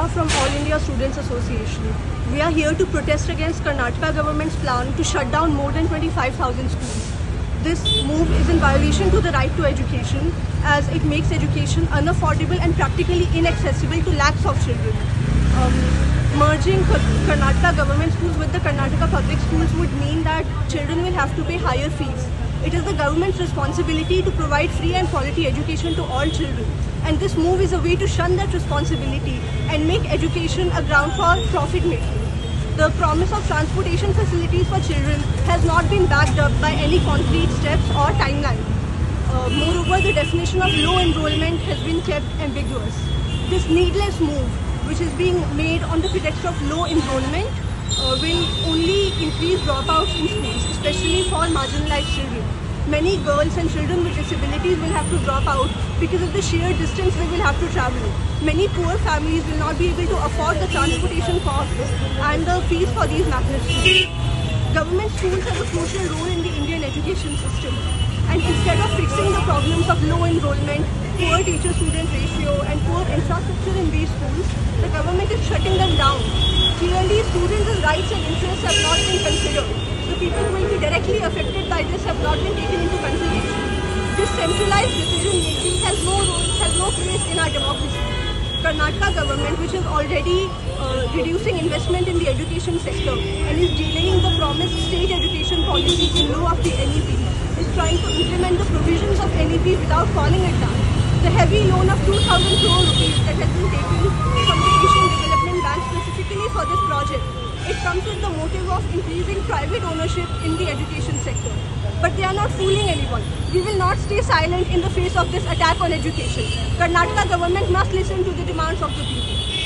Gupta from All India Students Association. We are here to protest against Karnataka government's plan to shut down more than 25,000 schools. This move is in violation to the right to education, as it makes education unaffordable and practically inaccessible to lakhs of children. Merging Karnataka government schools with the Karnataka public schools would mean that children will have to pay higher fees. It is the government's responsibility to provide free and quality education to all children. And this move is a way to shun that responsibility and make education a ground for profit making. The promise of transportation facilities for children has not been backed up by any concrete steps or timeline. Moreover, the definition of low enrollment has been kept ambiguous. This needless move, which is being made on the pretext of low enrollment, will only increase dropouts in schools, especially for marginalized children. Many girls and children with disabilities will have to drop out because of the sheer distance they will have to travel. Many poor families will not be able to afford the transportation costs and the fees for these magnet schools. Government schools have a crucial role in the Indian education system. And instead of fixing the problems of low enrollment, poor teacher-student ratio and poor infrastructure in these schools, the government is shutting them down. Clearly, students' rights and interests have not been considered. The people who will be directly affected by this have not been taken into consideration. This centralized decision-making has no place in our democracy. Karnataka government, which is already reducing investment in the education sector and is delaying the promised state education policy in lieu of the NEP, is trying to implement the provisions of NEP without calling it down. The heavy loan of 2,000 crore rupees that has been taken from the Asian Development Bank specifically for this project, it comes with the motive of increasing private ownership in the education sector. But they are not fooling anyone. We will not stay silent in the face of this attack on education. Karnataka government must listen to the demands of the people.